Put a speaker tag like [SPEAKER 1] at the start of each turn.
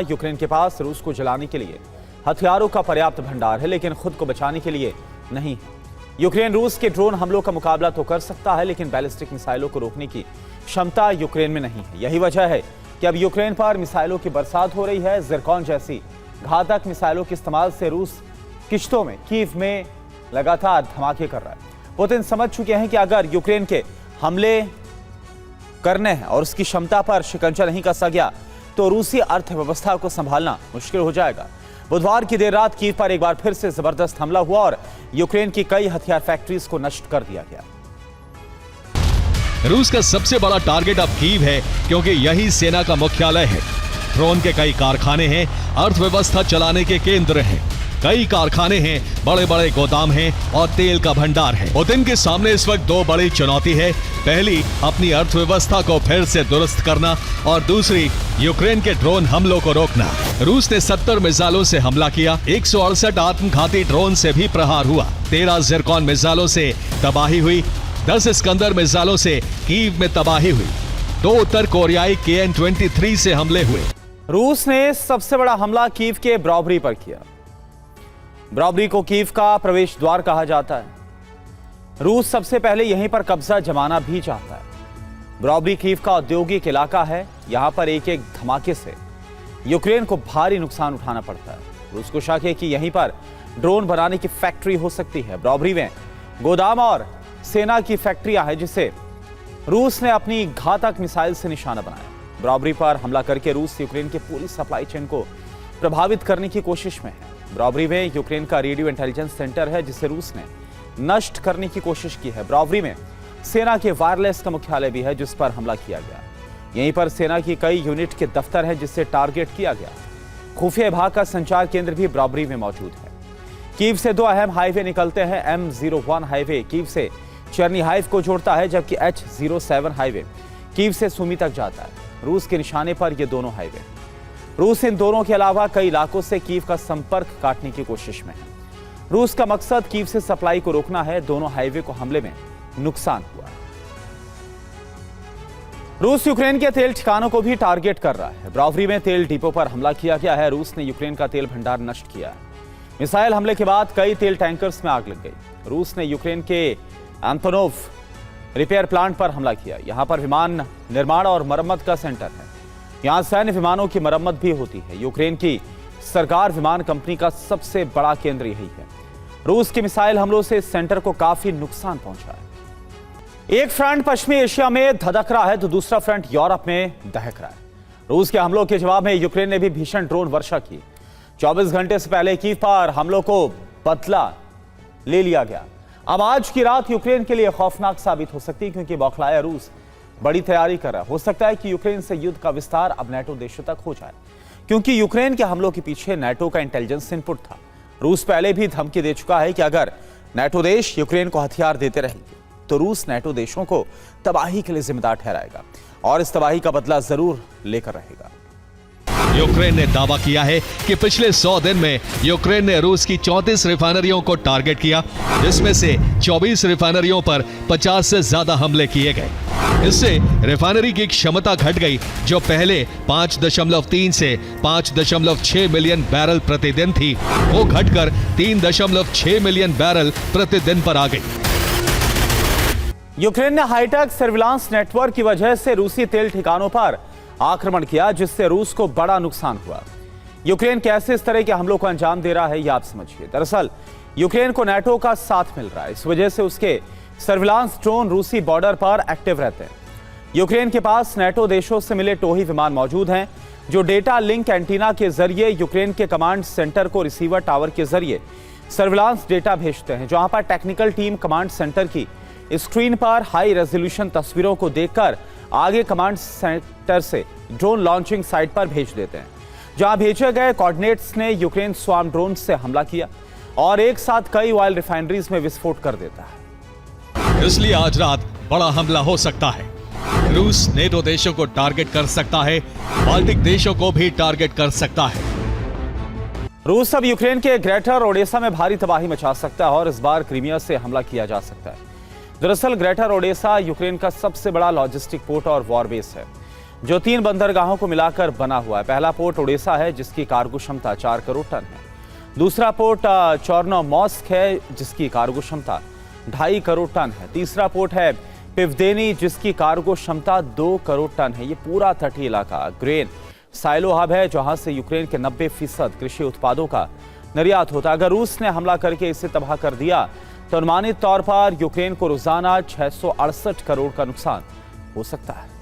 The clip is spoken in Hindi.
[SPEAKER 1] यूक्रेन के पास रूस को जलाने के लिए हथियारों का पर्याप्त भंडार है, लेकिन खुद को बचाने के लिए नहीं। यूक्रेन रूस के ड्रोन हमलों का मुकाबला तो कर सकता है, लेकिन बैलिस्टिक मिसाइलों को रोकने की क्षमता यूक्रेन में नहीं है। यही वजह है कि अब यूक्रेन पर मिसाइलों की बरसात हो रही है। ज़िरकॉन जैसी घातक मिसाइलों के इस्तेमाल से रूस किश्तों में कीव में लगातार धमाके कर रहा है। पुतिन समझ चुके हैं कि अगर यूक्रेन के हमले करने हैं और उसकी क्षमता पर शिकंजा नहीं कसा गया तो रूसी अर्थव्यवस्था को संभालना मुश्किल हो जाएगा। बुधवार की देर रात कीव पर एक बार फिर से जबरदस्त हमला हुआ और यूक्रेन की कई हथियार फैक्ट्रीज को नष्ट कर दिया गया।
[SPEAKER 2] रूस का सबसे बड़ा टारगेट अब कीव है, क्योंकि यही सेना का मुख्यालय है। ड्रोन के कई कारखाने हैं, अर्थव्यवस्था चलाने के केंद्र हैं। कई कारखाने हैं, बड़े बड़े गोदाम हैं और तेल का भंडार है। पुतिन के सामने इस वक्त दो बड़ी चुनौती है। पहली, अपनी अर्थव्यवस्था को फिर से दुरुस्त करना और दूसरी, यूक्रेन के ड्रोन हमलों को रोकना। रूस ने 70 मिसाइलों से हमला किया, 168 आत्मघाती ड्रोन से भी प्रहार हुआ, 13 ज़िरकॉन मिसाइलों से तबाही हुई, 10 इस्कंदर मिसाइलों से कीव में तबाही हुई, 2 उत्तर कोरियाई KN-23 से हमले हुए।
[SPEAKER 1] रूस ने सबसे बड़ा हमला कीव के ब्रॉबरी पर किया। ब्रॉबरी को कीव का प्रवेश द्वार कहा जाता है। रूस सबसे पहले यहीं पर कब्जा जमाना भी चाहता है। ब्रॉबरी कीव का औद्योगिक इलाका है। यहां पर एक एक धमाके से यूक्रेन को भारी नुकसान उठाना पड़ता है। रूस को शक है कि यहीं पर ड्रोन बनाने की फैक्ट्री हो सकती है। ब्रॉबरी में गोदाम और सेना की फैक्ट्रियां हैं, जिसे रूस ने अपनी घातक मिसाइल से निशाना बनाया। ब्रॉबरी पर हमला करके रूस यूक्रेन के पूरी सप्लाई चेन को प्रभावित करने की कोशिश में है। ब्रॉबरी में यूक्रेन का रेडियो इंटेलिजेंस सेंटर है, जिसे रूस ने नष्ट करने की कोशिश की है। ब्रॉबरी में सेना के वायरलेस का मुख्यालय भी है, जिस पर हमला किया गया। यहीं पर सेना की कई यूनिट के दफ्तर हैं, जिससे टारगेट किया गया। खुफिया विभाग का संचार केंद्र भी ब्रॉबरी में मौजूद है। कीव से 2 अहम हाईवे निकलते हैं। M01 हाईवे कीव से चेर्निहाइव को जोड़ता है, जबकि H07 हाईवे कीव से सुमी तक जाता है। रूस के निशाने पर ये दोनों हाईवे। रूस इन दोनों के अलावा कई इलाकों से कीव का संपर्क काटने की कोशिश में है। रूस का मकसद कीव से सप्लाई को रोकना है। दोनों हाईवे को हमले में नुकसान हुआ। रूस यूक्रेन के तेल ठिकानों को भी टारगेट कर रहा है। ब्रॉबरी में तेल डिपो पर हमला किया गया है। रूस ने यूक्रेन का तेल भंडार नष्ट किया है। मिसाइल हमले के बाद कई तेल टैंकर्स में आग लग गई। रूस ने यूक्रेन के एंटोनोव रिपेयर प्लांट पर हमला किया। यहां पर विमान निर्माण और मरम्मत का सेंटर है। यहां सैन्य विमानों की मरम्मत भी होती है। यूक्रेन की सरकार विमान कंपनी का सबसे बड़ा केंद्र यही है। रूस के मिसाइल हमलों से इस सेंटर को काफी नुकसान पहुंचा है। एक फ्रंट पश्चिमी एशिया में धधक रहा है तो दूसरा फ्रंट यूरोप में दहक रहा है। रूस के हमलों के जवाब में यूक्रेन ने भी भीषण ड्रोन वर्षा की। 24 घंटे से पहले कीव पर हमलों को बदला ले लिया गया। अब आज की रात यूक्रेन के लिए खौफनाक साबित हो सकती है, क्योंकि बौखलाया रूस बड़ी तैयारी कर रहा है। हो सकता है कि यूक्रेन से युद्ध का विस्तार अब नेटो देशों तक हो जाए, क्योंकि यूक्रेन के हमलों के पीछे नेटो का इंटेलिजेंस इनपुट था। रूस पहले भी धमकी दे चुका है कि अगर नेटो देश यूक्रेन को हथियार देते रहेंगे तो रूस नेटो देशों को तबाही के लिए जिम्मेदार ठहराएगा और इस तबाही का बदला जरूर लेकर रहेगा।
[SPEAKER 2] यूक्रेन ने दावा किया है कि पिछले 100 दिन में यूक्रेन ने रूस की 34 रिफाइनरियों को टारगेट किया, जिसमें से 24 रिफाइनरियों पर 50 से ज्यादा हमले किए गए। इससे रिफाइनरी की क्षमता घट गई, जो पहले 5.3 से 5.6 मिलियन बैरल प्रतिदिन थी, वो घटकर 3.6 मिलियन बैरल प्रतिदिन पर आ गई।
[SPEAKER 1] यूक्रेन ने हाईटेक सर्विलांस नेटवर्क की वजह से रूसी तेल ठिकानों पर आक्रमण किया, जिससे रूस को बड़ा नुकसान हुआ। यूक्रेन कैसे इस तरह के हमलों को अंजाम दे रहा है, यह आप समझिए। दरअसल यूक्रेन को नेटो का साथ मिल रहा है। इस वजह से उसके सर्विलांस ड्रोन रूसी बॉर्डर पर एक्टिव रहते हैं। यूक्रेन के पास नेटो देशों से मिले टोही विमान मौजूद हैं, जो डेटा लिंक एंटीना के जरिए यूक्रेन के कमांड सेंटर को रिसीवर टावर के जरिए सर्विलांस डेटा भेजते हैं, जहां पर टेक्निकल टीम कमांड सेंटर की स्क्रीन पर हाई रेजोल्यूशन तस्वीरों को देखकर आगे कमांड सेंटर से ड्रोन लॉन्चिंग साइट पर भेज देते हैं, जहां भेजे गए कोऑर्डिनेट्स ने यूक्रेन स्वार्म ड्रोन से हमला किया और एक साथ कई ऑयल रिफाइनरीज में विस्फोट कर देता है।
[SPEAKER 2] इसलिए आज रात बड़ा हमला हो सकता है। रूस नेटो देशों को टारगेट कर सकता है, बाल्टिक देशों को भी टारगेट कर सकता है।
[SPEAKER 1] रूस अब यूक्रेन के ग्रेटर ओडेसा में भारी तबाही मचा सकता है और इस बार क्रीमिया से हमला किया जा सकता है। दरअसल ग्रेटर ओडेसा यूक्रेन का सबसे बड़ा लॉजिस्टिक पोर्ट और वॉर बेस है। जो 3 बंदरगाहों को मिलाकर बना हुआ है। पहला पोर्ट ओडिशा है जिसकी कार्गो क्षमता 4 करोड़ टन है। दूसरा पोर्ट चोर्नोमॉर्स्क है जिसकी कार्गो क्षमता 2.5 करोड़ टन है। तीसरा पोर्ट है पिवदेनी जिसकी कार्गो क्षमता 2 करोड़ टन है। ये पूरा तटीय इलाका ग्रेन साइलो हब है जहां से यूक्रेन के 90% कृषि उत्पादों का निर्यात होता है। अगर रूस ने हमला करके इसे तबाह कर दिया तो अनुमानित तौर पर यूक्रेन को रोजाना 668 करोड़ का नुकसान हो सकता है।